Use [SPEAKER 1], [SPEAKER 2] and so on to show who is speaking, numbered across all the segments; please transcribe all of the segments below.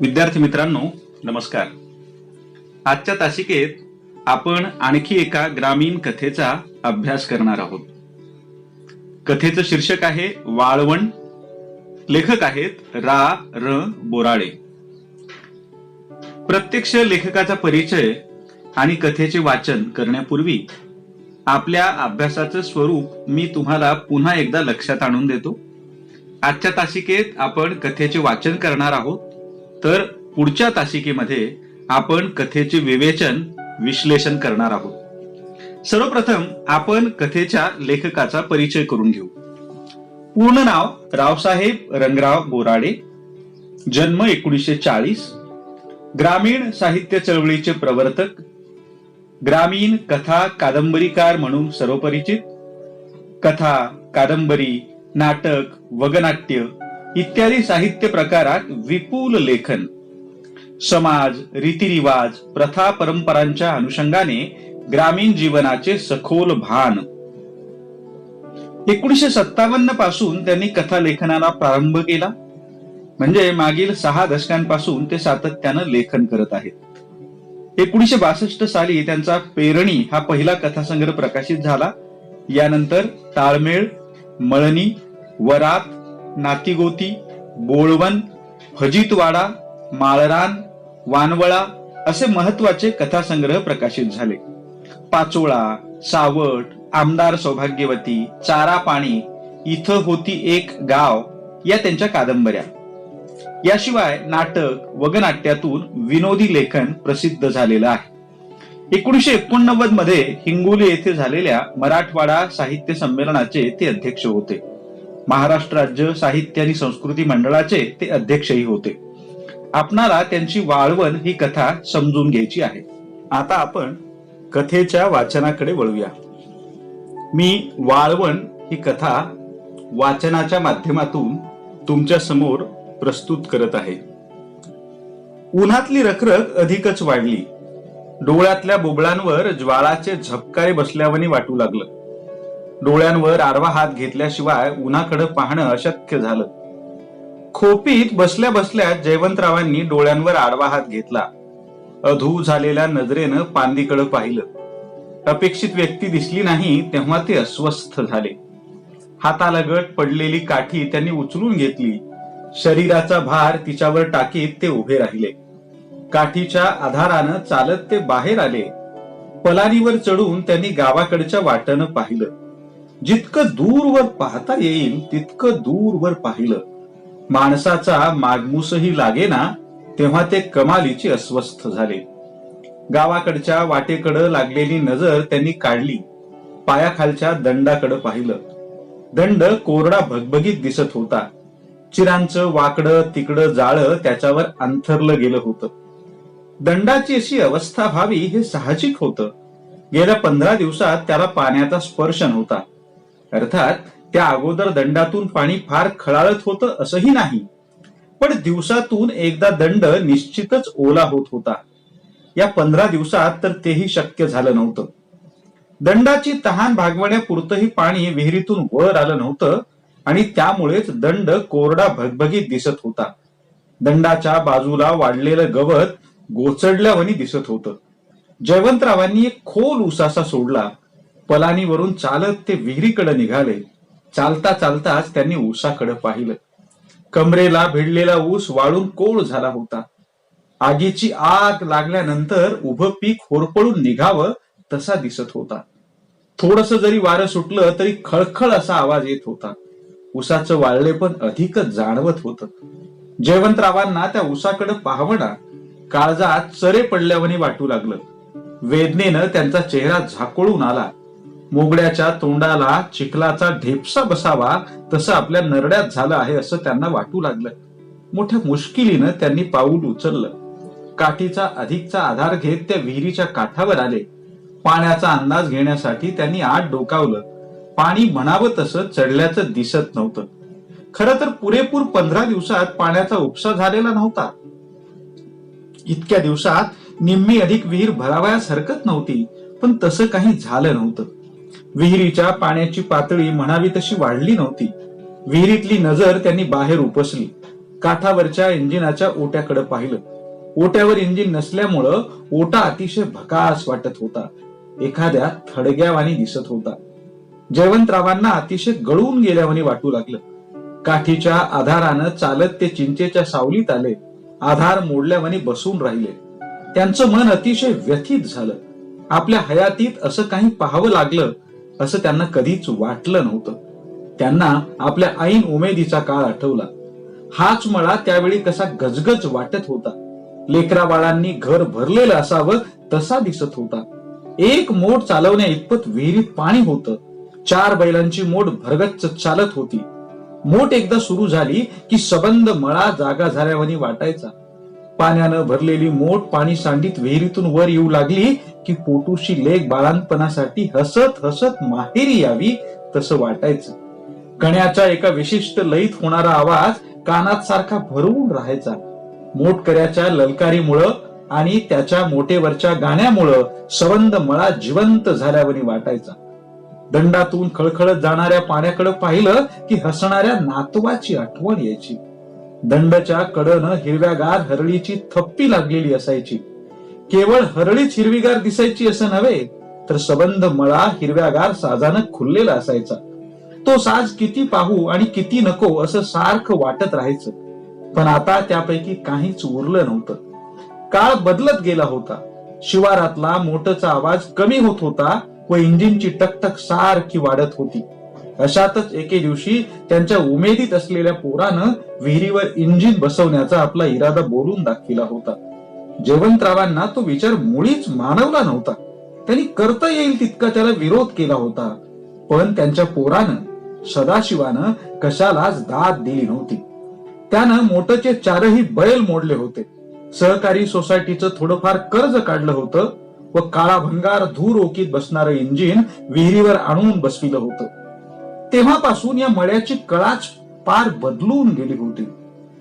[SPEAKER 1] विद्यार्थी मित्रांनो, नमस्कार. आजच्या तासिकेत आपण आणखी एका ग्रामीण कथेचा अभ्यास करणार आहोत. कथेचं शीर्षक आहे वाळवण. लेखक आहेत रा.र. बोराडे. प्रत्यक्ष लेखकाचा परिचय आणि कथेचे वाचन करण्यापूर्वी आपल्या अभ्यासाचं स्वरूप मी तुम्हाला पुन्हा एकदा लक्षात आणून देतो. आजच्या तासिकेत आपण कथेचे वाचन करणार आहोत, तर पुढच्या तासिकेमध्ये आपण कथेचे विवेचन, विश्लेषण करणार आहोत. सर्वप्रथम आपण कथेच्या लेखकाचा परिचय करून घेऊ. पूर्ण नाव रावसाहेब रंगराव बोराडे. जन्म 1940. ग्रामीण साहित्य चळवळीचे प्रवर्तक, ग्रामीण कथा कादंबरीकार म्हणून सर्वपरिचित. कथा, कादंबरी, नाटक, वगनाट्य इत्यादी साहित्य प्रकारात विपुल लेखन. समाज, रीतिरिवाज, प्रथा परंपरांच्या अनुषंगाने ग्रामीण जीवनाचे सखोल भान. 1957 पासून त्यांनी कथा लेखनाला प्रारंभ केला. म्हणजे मागील 6 दशकांपासून ते सातत्यानं लेखन करत आहेत. 1962 साली त्यांचा पेरणी हा पहिला कथासंग्रह प्रकाशित झाला. यानंतर ताळमेळ, मळणी, वरात, नातीगोती, बोळवण, फजितवाडा, माळरान, वानवळा असे महत्वाचे कथासंग्रह प्रकाशित झाले. पाचोळा, सावट, आमदार सौभाग्यवती, चारा पाणी, इथं होती एक गाव या त्यांच्या कादंबऱ्या. याशिवाय नाटक, वगनाट्यातून विनोदी लेखन प्रसिद्ध झालेलं आहे. 1989 मध्ये हिंगोली येथे झालेल्या मराठवाडा साहित्य संमेलनाचे ते अध्यक्ष होते. महाराष्ट्र राज्य साहित्य आणि संस्कृती मंडळाचे ते अध्यक्षही होते. आपणाला त्यांची वाळवण ही कथा समजून घ्यायची आहे. आता आपण कथेच्या वाचनाकडे वळूया. मी वाळवण ही कथा वाचनाच्या माध्यमातून तुमच्या समोर प्रस्तुत करत आहे. उन्हातली रखरख अधिकच वाढली. डोळ्यातल्या बोबळांवर ज्वाळाचे झपकारे बसल्यावानी वाटू लागलं. डोळ्यांवर आडवा हात घेतल्याशिवाय उन्हाकडे पाहणं अशक्य झालं. खोपीत बसल्या बसल्या जयवंतरावांनी डोळ्यांवर आडवा हात घेतला. अधू झालेल्या नजरेनं पांदीकडे पाहिलं. अपेक्षित व्यक्ती दिसली नाही तेव्हा ते अस्वस्थ झाले. हातालगत पडलेली काठी त्यांनी उचलून घेतली. शरीराचा भार तिच्यावर टाकीत ते उभे राहिले. काठीच्या आधारानं चालत ते बाहेर आले. पलानीवर चढून त्यांनी गावाकडच्या वाटेनं पाहिलं. जितकं दूरवर पाहता येईल तितकं दूरवर पाहिलं. माणसाचा मागमूसही लागेना तेव्हा ते कमालीची अस्वस्थ झाले. गावाकडच्या वाटेकडं लागलेली नजर त्यांनी काढली. पायाखालच्या दंडाकडे पाहिलं. दंड कोरडा भगभगीत दिसत होता. चिरांचं वाकडं तिकडं जाळं त्याच्यावर अंथरलं गेलं होतं. दंडाची अशी अवस्था व्हावी हे साहजिक होतं. गेल्या 15 दिवसात त्याला पाण्याचा स्पर्श नव्हता. अर्थात त्या अगोदर दंडातून पाणी फार खळाळत होतं असंही नाही, पण दिवसातून एकदा दंड निश्चितच ओला होत होता. या 15 दिवसात तर तेही शक्य झालं नव्हतं. दंडाची तहान भागवण्यापुरतंही पाणी विहिरीतून वर आलं नव्हतं आणि त्यामुळेच दंड कोरडा भगभगीत दिसत होता. दंडाच्या बाजूला वाढलेलं गवत गोचडल्यावानी दिसत होतं. जयवंतरावांनी एक खोल उसासा सोडला. पलानीवरून चालत ते विहिरीकडे निघाले. चालता चालताच त्यांनी ऊसाकडे पाहिलं. कमरेला भिडलेला ऊस वाळून कोळ झाला होता. आगीची आग लागल्यानंतर उभं पीक होरपळून निघावं तसा दिसत होता. थोडस जरी वारं सुटलं तरी खळखळ असा आवाज येत होता. ऊसाचं वाळले पण अधिकच जाणवत होतं. जयवंतरावांना त्या ऊसाकडे पाहवणा काळजात चरे पडल्यावानी वाटू लागलं. वेदनेनं त्यांचा चेहरा झाकोळून आला. मोगड्याच्या तोंडाला चिखलाचा ढेपसा बसावा तसं आपल्या नरड्यात झालं आहे असं त्यांना वाटू लागलं. मोठ्या मुश्किलीनं त्यांनी पाऊल उचललं. काठीचा अधिकचा आधार घेत त्या विहिरीच्या काठावर आले. पाण्याचा अंदाज घेण्यासाठी त्यांनी आत डोकावलं. पाणी म्हणावं तसं चढल्याचं दिसत नव्हतं. खरं तर पुरेपूर 15 दिवसात पाण्याचा उपसा झालेला नव्हता. इतक्या दिवसात निम्मी अधिक विहीर भरावयास हरकत नव्हती, पण तसं काही झालं नव्हतं. विहिरीच्या पाण्याची पातळी म्हणावी तशी वाढली नव्हती. विहिरीतली नजर त्यांनी बाहेर उपसली. काठावरच्या इंजिनाच्या ओट्याकडे पाहिलं. ओट्यावर इंजिन नसल्यामुळं ओटा अतिशय भकास वाटत होता, एखाद्या थडग्यावानी दिसत होता. जयवंतरावांना अतिशय गळून गेल्यावानी वाटू लागलं. काठीच्या आधारानं चालत ते चिंचेच्या सावलीत आले. आधार मोडल्यावानी बसून राहिले. त्यांचं मन अतिशय व्यथित झालं. आपल्या हयातीत असं काही पाहावं लागलं असं त्यांना कधीच वाटलं नव्हतं. त्यांना आपल्या ऐन उमेदीचा काळ आठवला. हाच मळा त्यावेळी कसा गजगज वाटत होता. लेकरा बाळांनी घर भरलेलं असावं तसा दिसत होता. एक मोट चालवण्या इतपत विहिरीत पाणी होतं. 4 बैलांची मोट भरगच्च चालत होती. मोट एकदा सुरू झाली की सबंध मळा जागा झाल्यावानी वाटायचा. पाण्यानं भरलेली मोट पाणी सांडीत विहिरीतून वर येऊ लागली की पोटूशी लेक बाळांपणासाठी हसत हसत माहेरी यावी तसं वाटायचं. कण्याच्या एका विशिष्ट लयीत होणारा आवाज कानात सारखा भरवून राहायचा. मोटकऱ्याच्या ललकारीमुळं आणि त्याच्या मोटेवरच्या गाण्यामुळं सबंध मळा जिवंत झाल्यावानी वाटायचा. दंडातून खळखळत जाणाऱ्या पाण्याकडे पाहिलं की हसणाऱ्या नातवाची आठवण यायची. दंडच्या कडनं हिरव्यागार हरळीची थप्पी लागलेली असायची. केवळ हरळीच हिरवीगार दिसायची असं नव्हे, तर सबंध मळा हिरव्यागार साजानं खुललेला असायचा. तो साज किती पाहू आणि किती नको असं सारखं वाटत राहायचं. पण आता त्यापैकी काहीच उरलं नव्हतं. काळ बदलत गेला होता. शिवारातला मोटरचा आवाज कमी होत होता व इंजिनची टकटक सारखी वाढत होती. अशातच एके दिवशी त्यांच्या उमेदीत असलेल्या पोरानं विहिरीवर इंजिन बसवण्याचा आपला इरादा बोलून दाखविला होता. जयवंतरावांना तो विचार मुळीच मानवला नव्हता. त्यांनी करता येईल तितका त्याला विरोध केला होता. पण त्यांच्या पोरानं सदाशिवानं कशालाच दाद दिली नव्हती. त्यानं मोटरचे 4ही बैल मोडले होते. सहकारी सोसायटीचं थोडंफार कर्ज काढलं होतं व काळा भंगार धूर ओकीत बसणारं इंजिन विहिरीवर आणून बसविलं होतं. तेव्हापासून या मळ्याची कळाच पार बदलून गेली होती.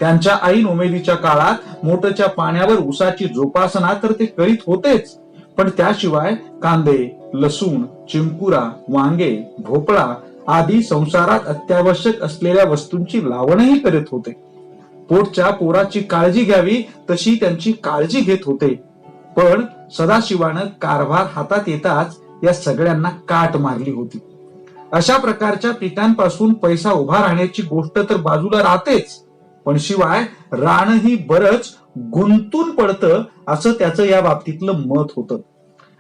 [SPEAKER 1] त्यांच्या ऐन उमेदीच्या काळात मोटरच्या पाण्यावर ऊसाची जोपासना तर ते करीत होतेच, पण त्याशिवाय कांदे, लसूण, चिंकुरा, वांगे, भोपळा आदी संसारात अत्यावश्यक असलेल्या वस्तूंची लावणही करीत होते. पोटच्या पोराची काळजी घ्यावी तशी त्यांची काळजी घेत होते. पण सदाशिवानं कारभार हातात येताच या सगळ्यांना काट मारली होती. अशा प्रकारच्या पिकांपासून पैसा उभा राहण्याची गोष्ट तर बाजूला राहतेच, पण शिवाय रानही बरंच गुंतून पडतं असं त्याचं या बाबतीतलं मत होतं.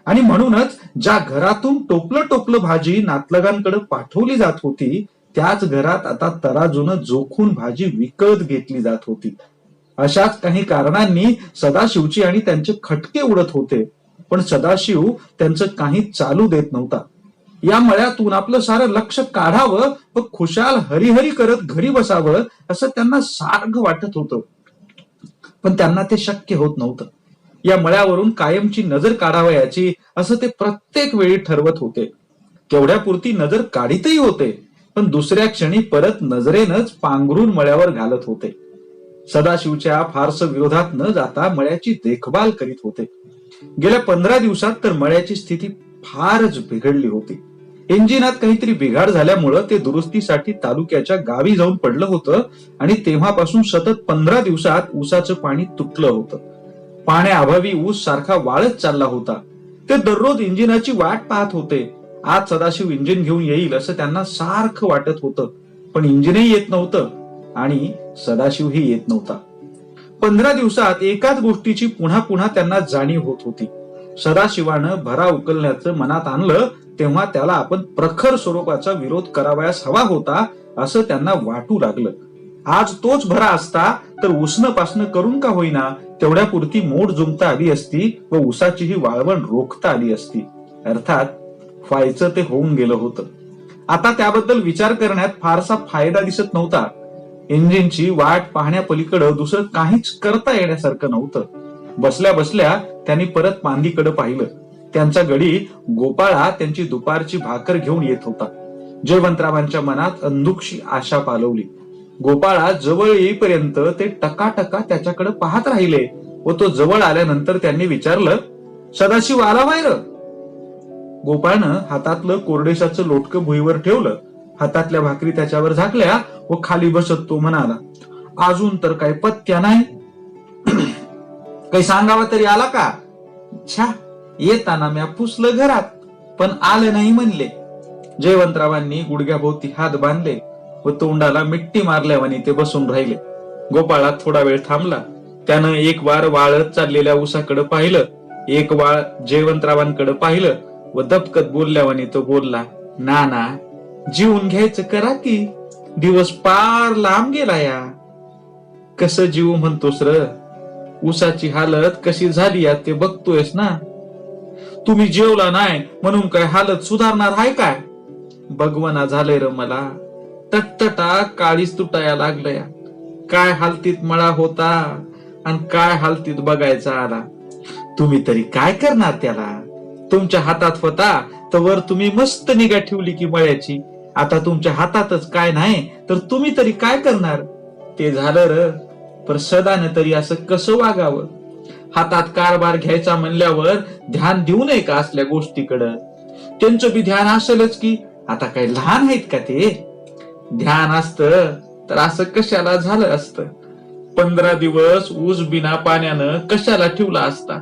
[SPEAKER 1] आणि म्हणूनच ज्या घरातून टोपलं टोपलं भाजी नातलगांकडे पाठवली जात होती, त्याच घरात आता तराजूनं जोखून भाजी विकत घेतली जात होती. अशाच काही कारणांनी सदाशिवची आणि त्यांचे खटके उडत होते. पण सदाशिव त्यांचं काही चालू देत नव्हता. या मळ्यातून आपलं सारं लक्ष काढावं व खुशाल हरिहरी करत घरी बसावं असं त्यांना सारखं वाटत होतं. पण त्यांना ते शक्य होत नव्हतं. या मळ्यावरून कायमची नजर काढावयाची असं ते प्रत्येक वेळी ठरवत होते. तेवढ्यापुरती नजर काढीतही होते, पण दुसऱ्या क्षणी परत नजरेनच पांघरून मळ्यावर घालत होते. सदाशिवच्या फारसं विरोधात न जाता मळ्याची देखभाल करीत होते. गेल्या 15 दिवसात तर मळ्याची स्थिती फारच बिघडली होती. इंजिनात काहीतरी बिघाड झाल्यामुळं ते दुरुस्तीसाठी तालुक्याच्या गावी जाऊन पडलं होतं आणि तेव्हापासून सतत 15 दिवसात ऊसाचं पाणी तुटलं होतं. पाण्याअभावी ऊस सारखा वाळत चालला होता. ते दररोज इंजिनाची वाट पाहत होते. आज सदाशिव इंजिन घेऊन येईल असं त्यांना सारखं वाटत होतं, पण इंजिनही येत नव्हतं आणि सदाशिवही येत नव्हता. 15 दिवसात एकाच गोष्टीची पुन्हा पुन्हा त्यांना जाणीव होत होती. सदाशिवानं भरा उकलण्याचं मनात आणलं तेव्हा त्याला आपण प्रखर स्वरूपाचा विरोध करावयास हवा होता असं त्यांना वाटू लागलं. आज तोच भरा असता तर उसनं पासनं करून का होईना तेवढ्यापुरती मोड जुंपता आली असती व ऊसाचीही वाळवण रोखता आली असती. अर्थात व्हायचं ते होऊन गेलं होतं. आता त्याबद्दल विचार करण्यात फारसा फायदा दिसत नव्हता. इंजिनची वाट पाहण्यापलीकडे दुसरं काहीच करता येण्यासारखं नव्हतं. बसल्या बसल्या त्यांनी परत पांदीकडे पाहिलं. त्यांचा गडी गोपाळा त्यांची दुपारची भाकर घेऊन येत होता. जयवंतरावांच्या मनात अंधुकशी आशा पालवली. गोपाळा जवळ येईपर्यंत ते टकाटका त्याच्याकडे पाहत राहिले व तो जवळ आल्यानंतर त्यांनी विचारलं, सदाशिव आला बाहेर? गोपाळनं हातातलं कोरडेशाचं लोटकं भुईवर ठेवलं. हातातल्या भाकरी त्याच्यावर झाकल्या व खाली बसत तो म्हणाला, अजून तर काही पत्त्या नाही. काही सांगावं तरी आला का? छा, येताना म्या पुसलं घरात, पण आलं नाही म्हणले. जयवंतरावांनी गुडघ्याभोवती हात बांधले व तोंडाला मिट्टी मारल्यावानी ते बसून राहिले. गोपाळा थोडा वेळ थांबला. त्यानं एक वार वाळत चाललेल्या ऊसाकडे पाहिलं, एक वाळ जयवंतरावांकडे पाहिलं व दबकत बोलल्यावानी तो बोलला, नाना, जीवन घ्यायचं करा की, दिवस पार लांब गेला या. कसं जीव म्हणतोस र? ऊसाची हालत कशी झाली या ते बघतोयस ना. तुम्ही जेवला नाही म्हणून काय हालत सुधारणार आहे काय? भगवना झालंय र मला. तटतटा काळीच तुटाया लागलया. काय हालतीत मळा होता आणि काय हालतीत बघायचा आला. तुम्ही तरी काय करणार त्याला? तुमच्या हातात होता तर वर तुम्ही मस्त निगा ठेवली की मळ्याची. आता तुमच्या हातातच काय नाही तर तुम्ही तरी काय करणार? ते झालं र, पर सदाने तरी असं कसं वागावं? हातात कारभार घ्यायचा म्हणल्यावर ध्यान देऊ नये का असल्या गोष्टीकडं? त्यांचं बी ध्यान असेलच की. आता काय लहान आहेत का ते? ध्यान असतं तर असं कशाला झालं असतं? 15 दिवस ऊस बिना पाण्यानं कशाला ठेवला असता?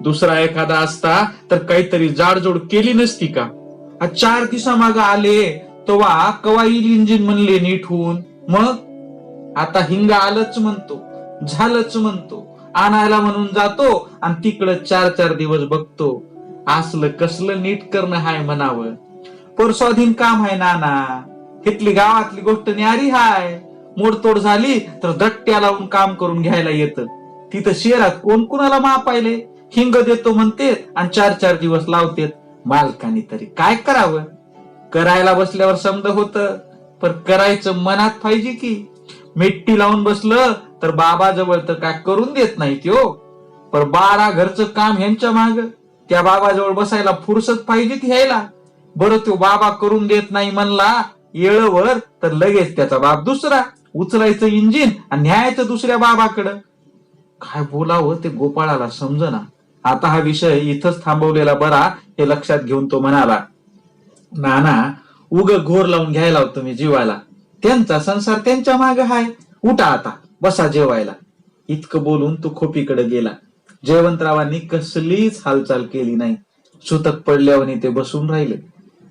[SPEAKER 1] दुसरा एखादा असता तर काहीतरी जाडजोड केली नसती का? 4 दिवसामाग आले तेव्हा कवा येईल इंजिन म्हणले नीट होऊन. मग आता हिंगा आलंच म्हणतो, झालंच म्हणतो, आणायला म्हणून जातो आणि तिकडं 4-4 दिवस बघतो. असलं कसलं नीट करणं हाय म्हणावं? परस्वाधीन काम आहे नाना. इथली गावातली गोष्ट न्यारी हाय. मोडतोड झाली तर दट्ट्या लावून काम करून घ्यायला येतं. तिथं शहरात कोण कुणाला मापायले? हिंग देतो म्हणते आणि 4-4 दिवस लावतेत. मालकानी तरी काय करावं? करायला बसल्यावर समज होतं, पण करायचं मनात पाहिजे की. मिट्टी लावून बसलं तर बाबा जवळ तर काय करून देत नाही त्यो. पर 12 घरचं काम ह्यांच्या माग त्या बाबाजवळ बसायला फुरसत पाहिजे की ह्यायला. बरं, तो बाबा करून देत नाही म्हणला येळवर तर लगेच त्याचा बाप दुसरा उचलायचं इंजिन आणि न्यायचं दुसऱ्या बाबाकडं. काय बोलावं ते गोपाळाला समजना. आता हा विषय इथंच थांबवलेला बरा हे लक्षात घेऊन तो म्हणाला, नाना, उग घोर लावून घ्यायला होतं मी जीवाला. त्यांचा संसार त्यांच्या माग हाय. उठा आता, बसा जेवायला. इतकं बोलून तो खोपीकडे गेला. जयवंतरावांनी कसलीच हालचाल केली नाही. सुतक पडल्यावर ते बसून राहिले.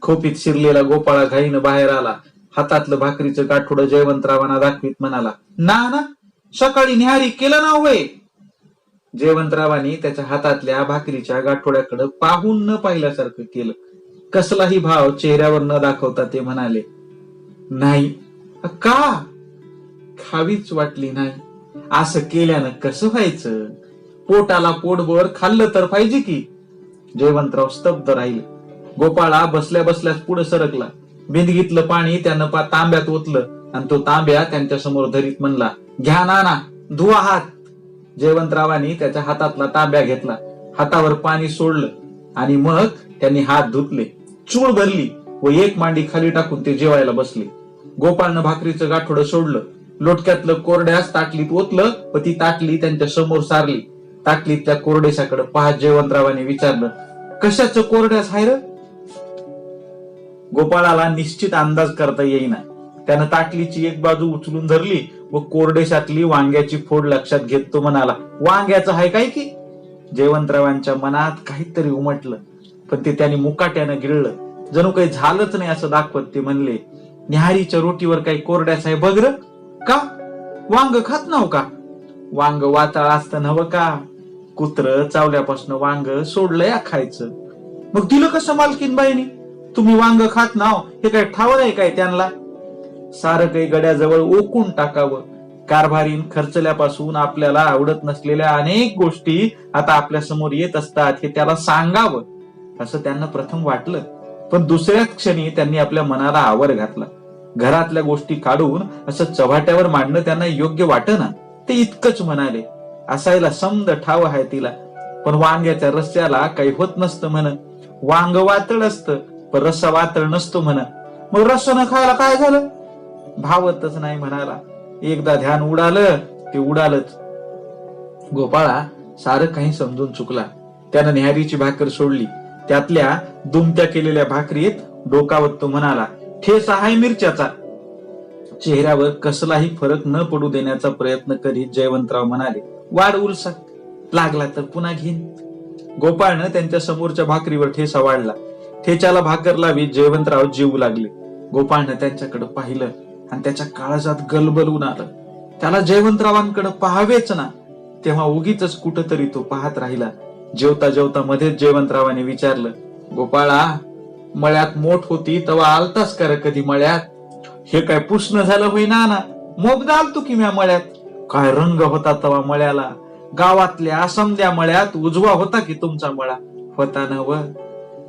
[SPEAKER 1] खोपीत शिरलेला गोपाळा घाईनं बाहेर आला. हातातलं भाकरीचं गाठोडं जयवंतरावांना दाखवीत म्हणाला, नाना, सकाळी न्याहारी केलं ना होय? जयवंतरावांनी त्याच्या हातातल्या भाकरीच्या गाठोड्याकडे पाहून न पाहिल्यासारखं केलं. कसलाही भाव चेहऱ्यावर न दाखवता ते म्हणाले, नाही. का? खावीच वाटली नाही. असं केल्यानं कसं व्हायचं? पोटाला पोटभर खाल्लं तर पाहिजे की. जयवंतराव स्तब्ध राहिले. गोपाळा बसल्या बसल्याच पुढे सरकला. बिंदगीतलं पाणी त्यानं तांब्यात ओतलं आणि तो तांब्या त्यांच्या समोर धरीत म्हणला, घ्या नाना, धुवा हात. जयवंतरावांनी त्याच्या हातातला तांब्या घेतला, हातावर पाणी सोडलं आणि मग त्यांनी हात धुतले. चूळ भरली व एक मांडी खाली टाकून ते जेवायला बसले. गोपाळनं भाकरीचं गाठोडं सोडलं, लोटक्यातलं कोरड्यास ताटलीत ओतलं व ती ताटली त्यांच्या समोर सारली. ताटलीत त्या कोरडेशाकडे पाहत जयवंतरावांनी विचारलं, कशाचं कोरड्यास हाय र? गोपाळाला निश्चित अंदाज करता येईना. त्यानं ताटलीची एक बाजू उचलून धरली व कोरडेशातली वांग्याची फोड लक्षात घेत तो म्हणाला, वांग्याचं हाय काय की? जयवंतरावांच्या मनात काहीतरी उमटलं, पण ते त्यांनी मुकाट्यानं गिळलं. जणू काही झालंच नाही असं दाखवत ते म्हणले, न्याहारीच्या रोटीवर काही कोरड्याच आहे बघ र. का? वांग खात नाव का? वांग वाताळ असतं नव का? कुत्र चावल्यापासून वांग सोडलंय खायचं. मग दिलं कसं मालकीन बाईनी? तुम्ही वांग खात नाव हे काय ठाव आहे काय त्यांना? सारं काही गड्याजवळ ओकून टाकावं. कारभारीन खर्चल्यापासून आपल्याला आवडत नसलेल्या अनेक गोष्टी आता आपल्या समोर येत असतात हे त्याला सांगावं असं त्यांना प्रथम वाटलं. पण दुसऱ्याच क्षणी त्यांनी आपल्या मनाला आवर घातला. घरातल्या गोष्टी काढून असं चव्हाट्यावर मांडणं त्यांना योग्य वाटेना. ते इतकंच म्हणाले, असायला समद ठाव आहे तिला, पण वांग्याच्या रस्स्याला काही होत नसतं म्हण. वांग वातळ असतं पण रस्सा वातळ नसतो म्हण. मग रस्सा न खायला काय झालं? भावतच नाही म्हणाला. एकदा ध्यान उडालं ते उडालच. गोपाळा सारं काही समजून चुकला. त्यानं न्याहारीची भाकर सोडली. त्यातल्या दुमत्या केलेल्या भाकरीत डोकावत तो म्हणाला, ठेस आहे मिरच्याचा. चेहऱ्यावर कसलाही फरक न पडू देण्याचा प्रयत्न करीत जयवंतराव म्हणाले, वाढ उलसा, लागला तर पुन्हा घेईन. गोपाळनं त्यांच्या समोरच्या भाकरीवर ठेचा वाढला. ठेच्याला भाकर लावीत जयवंतराव जेवू लागले. गोपाळनं त्यांच्याकडे पाहिलं आणि त्याच्या काळजात गलबलून आलं. त्याला जयवंतरावांकडे पाहावेच ना. तेव्हा उगीच कुठंतरी तो पाहत राहिला. जेवता जेवता मध्येच जयवंतरावाने विचारलं, गोपाळा, मळ्यात मोठ होती तेव्हा आलतास का कधी मळ्यात? हे काय पुष्ण झालं होई ना? मोबदा आलतो की म्या मळ्यात. काय रंग होता तवा मळ्याला. गावातल्या समद्या मळ्यात उजवा होता की तुमचा मळा? होता ना व.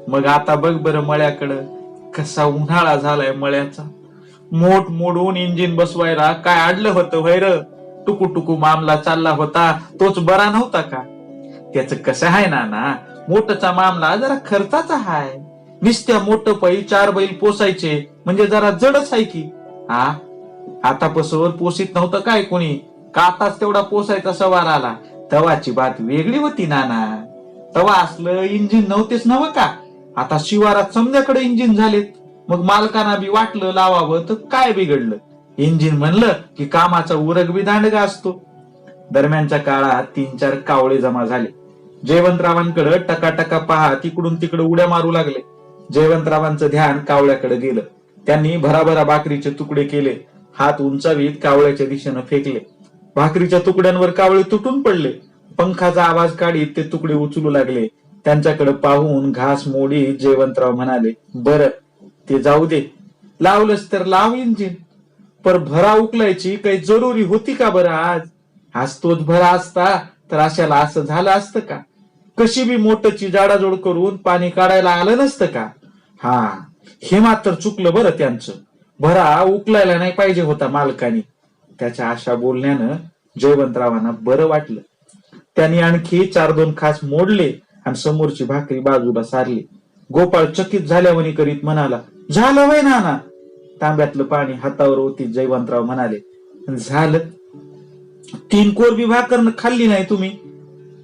[SPEAKER 1] मग आता बघ बरं मळ्याकडं, कसा उन्हाळा झालाय मळ्याचा. मोठ मोडून इंजिन बसवायला काय अडलं होतं वैर? टुकू टुकू मामला चालला होता तोच बरा नव्हता का? त्याच कसं आहे ना, मोठचा मामला जरा खर्चाचा हाय. निस्त्या मोठं पै 4 बैल पोसायचे म्हणजे जरा जडच आहे की. आतापासून पोसीत नव्हतं काय कोणी, का आताच तेवढा पोसायचा सवार आला? तवाची बात वेगळी होती नाना. तवा असलं इंजिन नव्हतेच नव का? आता शिवारात समद्याकडे इंजिन झालेत. मग मालकांना बी वाटलं लावावं तर काय बिघडलं? इंजिन म्हणलं की कामाचा उरग बी दांडगा असतो. दरम्यानच्या काळात 3-4 कावळे जमा झाले. जयवंतरावांकडे टकाटका पहा तिकडून तिकडे उड्या मारू लागले. जयवंतरावांचं ध्यान कावळ्याकडे गेलं. त्यांनी भराभरा भाकरीचे तुकडे केले. हात उंचावीत कावळ्याच्या दिशेनं फेकले. भाकरीच्या तुकड्यांवर कावळे तुटून पडले. पंखाचा आवाज काढीत ते तुकडे उचलू लागले. त्यांच्याकडे पाहून घास मोडीत जयवंतराव म्हणाले, बरं ते जाऊ दे, लावलंच तर लाव इंजिन. पर भरा उकलायची काही जरुरी होती का बरं आज? आज तोच भरा असता तर अशाला असं झालं असतं का? कशी बी मोटरची जाडाजोड करून पाणी काढायला आलं नसतं का? हे मात्र चुकलं बरं त्यांचं. भरा उकलायला नाही पाहिजे होता मालकानी. त्याच्या अशा बोलण्यानं जयवंतरावांना बरं वाटलं. त्यांनी आणखी 4-2 खास मोडले आणि समोरची भाकरी बाजूला सारली. गोपाळ चकित झाल्यावनी करीत म्हणाला, झालं वय नाना? तांब्यातलं पाणी हातावर ओतीत जयवंतराव म्हणाले, झालं. 3 कोरबी भाकर खाल्ली नाही तुम्ही?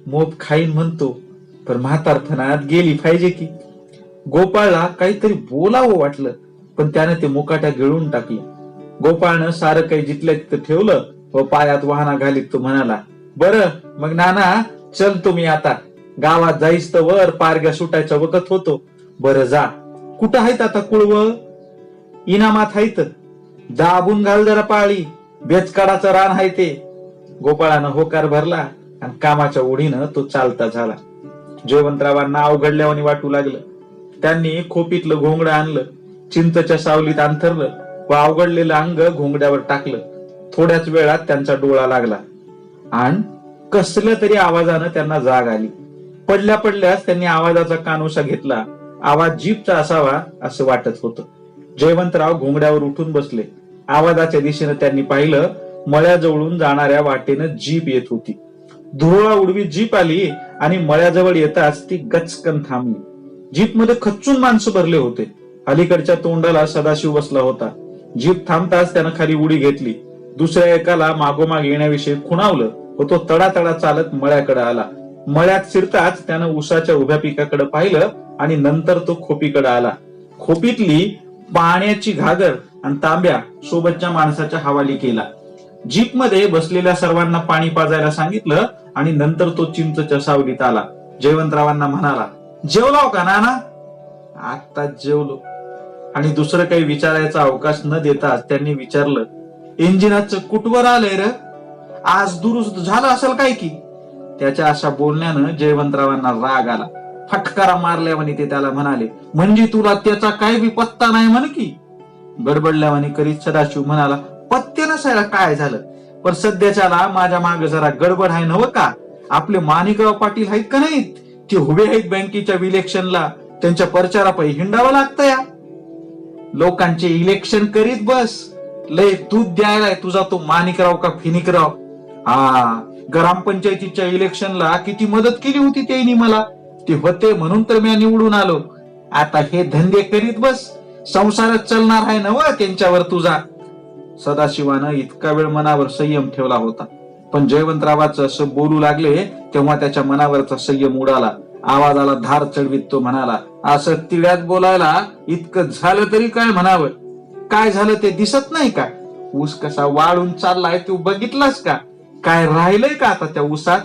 [SPEAKER 1] मोप खाईन म्हणतो, पण म्हातारपणात गेली पाहिजे की. गोपाळला काहीतरी बोलावं वाटलं, पण त्याने ते मुकाट्या गिळून टाकलं. गोपाळनं सारं काही जिथल्या तिथं ठेवलं व पायात वाहना घालीत तो म्हणाला, बरं मग नाना, चल तुम्ही आता. गावात जाईस तर वर पारग्या सुटायचा वखत होतो. बरं जा. कुठं आहेत आता कुळव? इनामात आहेत. दाबून घाल जरा पाळी. बेचकाडाचं रान आहे ते. गोपाळानं होकार भरला आणि कामाच्या ओढीनं तो चालता झाला. जयवंतरावांना अवघडल्यावानी वाटू लागलं. त्यांनी खोपीतलं घोंगडं आणलं, चिंचच्या सावलीत अंथरलं व अवघडलेलं अंग घोंगड्यावर टाकलं. थोड्याच वेळात त्यांचा डोळा लागला आणि कसल्या तरी आवाजानं त्यांना जाग आली. पडल्या पडल्यास त्यांनी आवाजाचा कानोसा घेतला. आवाज जीपचा असावा असं वाटत होतं. जयवंतराव घोंगड्यावर उठून बसले. आवाजाच्या दिशेनं त्यांनी पाहिलं. मळ्याजवळून जाणाऱ्या वाटेनं जीप येत होती. धुरोळा उडवीत जीप आली आणि मळ्याजवळ येताच ती गचकन थांबली. जीपमध्ये खच्चून माणसं भरले होते. अलीकडच्या तोंडाला सदाशिव बसला होता. जीप थांबताच त्यानं खाली उडी घेतली. दुसऱ्या एकाला मागोमाग येण्याविषयी खुणावलं व तो तडातडा चालत मळ्याकडे आला. मळ्यात शिरताच त्यानं उसाच्या उभ्या पिकाकडे पाहिलं आणि नंतर तो खोपीकडे आला. खोपीतली पाण्याची घागर आणि तांब्या सोबतच्या माणसाच्या हवाली केला. जीपमध्ये बसलेल्या सर्वांना पाणी पाजायला सांगितलं आणि नंतर तो चिंचच्या सावलीत आला. जयवंतरावांना म्हणाला, जेवलाव का नाना? आता जेवलो. आणि दुसरं काही विचारायचा अवकाश न देताच त्यांनी विचारलं, इंजिनाचं कुठवर आलंय र? आज दुरुस्त झालं असेल काय की? त्याच्या अशा बोलण्यानं जयवंतरावांना राग आला. फटकारा मारल्यावानी ते त्याला म्हणाले, म्हणजे तुला त्याचा काय बी पत्ता नाही म्हण की? गडबडल्यावानी करीत सदाशिव म्हणाला, पत्ते नसायला काय झालं, पण सध्याच्याला माझ्या मागे जरा गडबड आहे नव का? आपले माणिकराव पाटील आहेत का नाहीत? ते उभे आहेत बँकेच्या इलेक्शनला. त्यांच्या प्रचारापायी हिंडावं लागतं या. लोकांचे इलेक्शन करीत बस. लय दूध द्यायलाय तुझा तो माणिकराव का फिनिकराव. ग्रामपंचायतीच्या इलेक्शनला किती मदत केली होती त्यांनी मला. ते होते म्हणून तर मी निवडून आलो. आता हे धंदे करीत बस. संसारात चलणार आहे ना व त्यांच्यावर तुझा. सदाशिवानं इतका वेळ मनावर संयम ठेवला होता, पण जयवंतरावाचं असं बोलू लागले तेव्हा त्याच्या मनावरचा संयम उडाला. आवाजाला धार चढवीत तो म्हणाला, असं तिड्यात बोलायला इतकं झालं तरी काय म्हणावं? काय झालं ते दिसत नाही का? ऊस कसा वाळून चाललाय तू बघितलास का? काय राहिलंय का आता त्या ऊसात?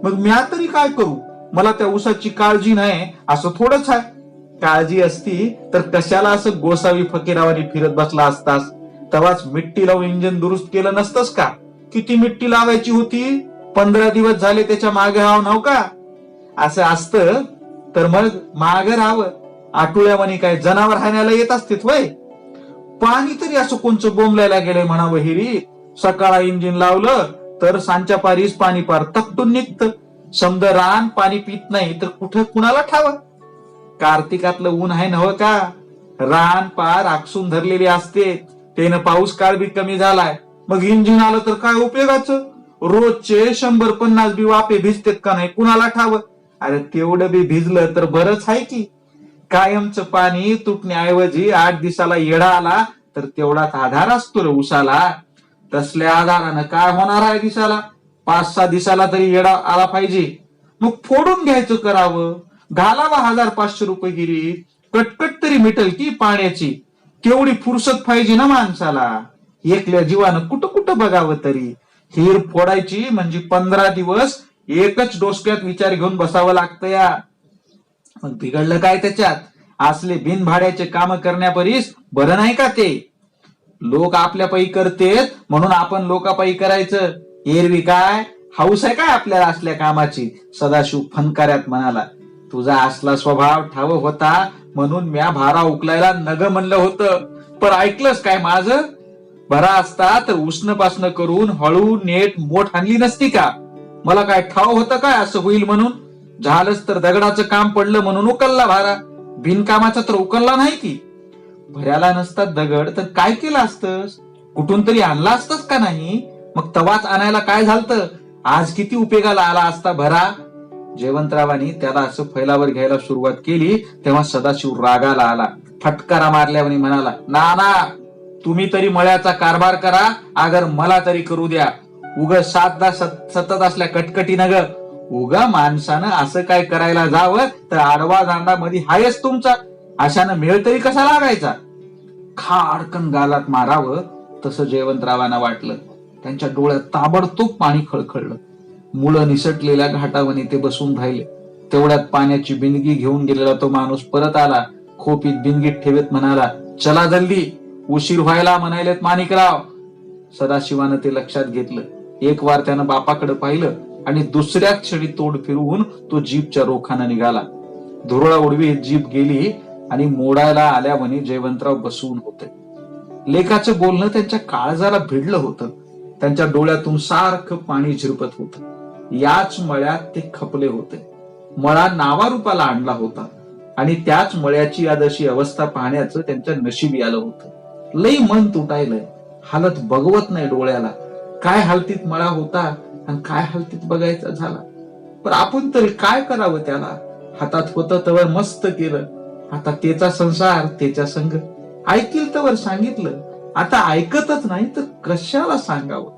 [SPEAKER 1] मग म्या तरी काय करू? मला त्या ऊसाची काळजी नाही असं थोडंच आहे. काळजी असती तर कशाला असं गोसावी फकीरावानी फिरत बसला असतास? तेव्हाच मिट्टी लावून इंजिन दुरुस्त केलं नसतंस का? किती मिट्टी लावायची होती? 15 दिवस झाले त्याच्या मागे हाव नव का? असं असतं तर मग मागे राहावं. आठवड्यावानी काय जनावर हाणायला येत असते वय? पाणी तरी असं कोणचं बोंबलायला गेलंय म्हणावं हिरी. सकाळा इंजिन लावलं तर सांच्या पारीस पाणी पार तकटून निघतं. समजा रान पाणी पित नाही तर कुठं कुणाला ठावं? कार्तिकातलं ऊन आहे नव्ह का? रान पार आकसून धरलेली असते. त्यानं पाऊस काळ बी कमी झालाय. मग इंजिन आलं तर काय उपयोगाचं? रोजचे 150 बी वाफे भिजतेत का नाही कुणाला ठावं? अरे तेवढं बी भिजलं तर बरंच आहे की. कायमचं पाणी तुटण्याऐवजी 8 दिवसाला येडा आला तर तेवढाच आधार असतो रे उसाला. तसल्या आधारानं काय होणार आहे दिसाला? 5-6 दिवसाला तरी येडा आला पाहिजे. मग फोडून घ्यायचं करावं. घालावा 1,500 रुपये गिरी. कटकट तरी मिटल की पाण्याची. तेवढी फुरसत पाहिजे ना माणसाला. एकल्या जीवानं कुठं कुठं बघावं तरी. हिर फोडायची म्हणजे 15 दिवस एकच डोसक्यात विचार घेऊन बसावं लागतं या. मग बिघडलं काय त्याच्यात? असले बिनभाड्याचे काम करण्यापरीस बरं नाही का ते? लोक आपल्या पायी करतेत म्हणून आपण लोकापायी करायचं. एरवी काय हाऊस आहे काय आपल्याला असल्या कामाची? सदाशिव फनकार्यात म्हणाला. तुझा असला स्वभाव ठाव होता म्हणून म्या भारा उकलायला नग म्हणलं होतं. पण ऐकलंस काय माझं? भरा असता तर उष्णपासनं करून हळू नेट मोठ आणली नसती का? मला काय ठाव होतं काय असं होईल म्हणून? झालंच तर दगडाचं काम पडलं म्हणून उकलला भारा. बिनकामाचा तर उकलला नाही की. भऱ्याला नसतात दगड तर काय केलं असतंस? कुठून तरी आणला असतास का नाही? मग तवाच आणायला काय झालतं? आज किती उपयोगाला आला असता भरा. जयवंतरावांनी त्याला असं फैलावर घ्यायला सुरुवात केली तेव्हा सदाशिव रागाला आला. फटकारा मारल्यावर म्हणाला, ना तुम्ही तरी मळ्याचा कारभार करा, अगर मला तरी करू द्या. उग सतत असल्या कटकटी नग. उगा माणसानं असं काय करायला जावं तर आडवा दांडा मध्ये हायच तुमचा. अशानं मेळ तरी कसा लागायचा? खाडकन गालात मारावं तसं जयवंतरावांना वाटलं. त्यांच्या डोळ्यात ताबडतोब पाणी खळखळलं. मुलं निसटलेल्या घाटावनी ते बसून राहिले. तेवढ्यात पाण्याची बिंदगी घेऊन गेलेला तो माणूस परत आला. खोपीत बिंदगीत ठेवत म्हणाला, चला जल्दी, उशीर व्हायला म्हणायलेत माणिकराव. सदाशिवानं ते लक्षात घेतलं. एक वार त्यानं बापाकडे पाहिलं आणि दुसऱ्या क्षणी तोंड फिरवून तो जीपच्या रोखानं निघाला. धुरळा उडवीत जीप गेली आणि मोडायला आल्यावनी जयवंतराव बसून होते. लेखाचं बोलणं त्यांच्या काळजाला भिडलं होतं. त्यांच्या डोळ्यातून सारखं पाणी झिरपत होतं. याच मळ्यात ते खपले होते. मळा नावारूपाला आणला होता आणि त्याच मळ्याची आदशी अवस्था पाहण्याचं त्यांच्या नशिबी आलं होतं. लई मन तुटायलंय. हालत बघवत नाही डोळ्याला. काय हालतीत मळा होता आणि काय हालतीत बघायचा झाला. पण आपण तरी काय करावं त्याला? हातात होतं तवर मस्त केलं. आता त्याचा संसार त्याच्या संग. ऐकील तवर सांगितलं. आता ऐकतच नाही तर कशाला सांगावं?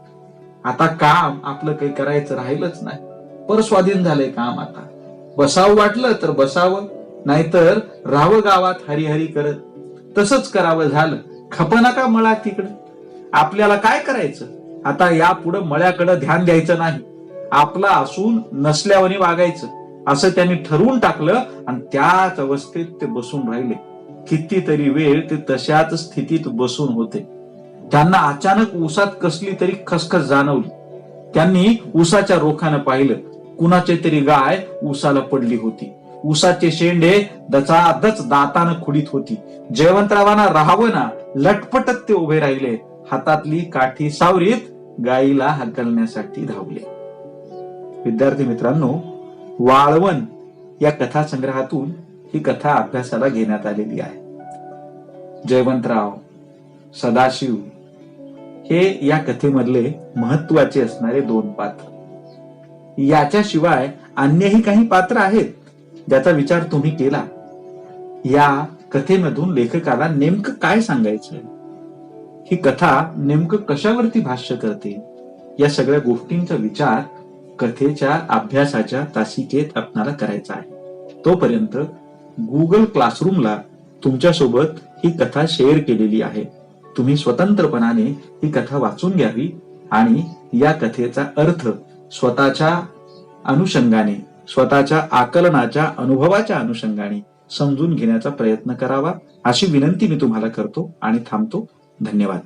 [SPEAKER 1] आता काम आपलं काही करायचं राहिलंच नाही. परस्वाधीन झालंय काम आता. बसावं वाटलं तर बसावं, नाहीतर राहावं गावात हरिहरी करत. तसंच करावं झालं. खप नका मळा तिकडे. आपल्याला काय करायचं? आता यापुढे मळ्याकडे ध्यान द्यायचं नाही. आपला असून नसल्यावनी वागायचं असं त्यांनी ठरवून टाकलं आणि त्याच अवस्थेत ते बसून राहिले. कितीतरी वेळ ते तशाच स्थितीत बसून होते. त्यांना अचानक उसात कसली तरी खसखस जाणवली. त्यांनी उसाच्या रोखानं पाहिलं. कुणाची तरी गाय उसाला पडली होती. उसाचे शेंडे दचादच दातानं खुडीत होती. जयवंतरावांना राहावं ना, लटपटत ते उभे राहिले. हातातली काठी सावरीत गायीला हाकलण्यासाठी धावले. विद्यार्थी मित्रांनो, वाळवण या कथा संग्रहातून ही कथा अभ्यासाला घेण्यात आलेली आहे. जयवंतराव, सदाशिव हे या कथेमधले महत्वाचे असणारे 2 पात्र. याच्याशिवाय अन्यही काही पात्र आहेत ज्याचा विचार तुम्ही केला. या कथेमधून लेखकाला नेमकं काय सांगायचं? ही कथा नेमकं कशावरती भाष्य करते? या सगळ्या गोष्टींचा विचार कथेच्या अभ्यासाच्या तासिकेत आपणाला करायचा आहे. तोपर्यंत गुगल क्लासरूमला तुमच्यासोबत ही कथा शेअर केलेली आहे. तुम्ही स्वतंत्रपणाने ही कथा वाचून घ्यावी आणि या कथेचा अर्थ स्वतःच्या अनुषंगाने, स्वतःच्या आकलनाच्या अनुभवाच्या अनुषंगाने समजून घेण्याचा प्रयत्न करावा, अशी विनंती मी तुम्हाला करतो आणि थांबतो. धन्यवाद.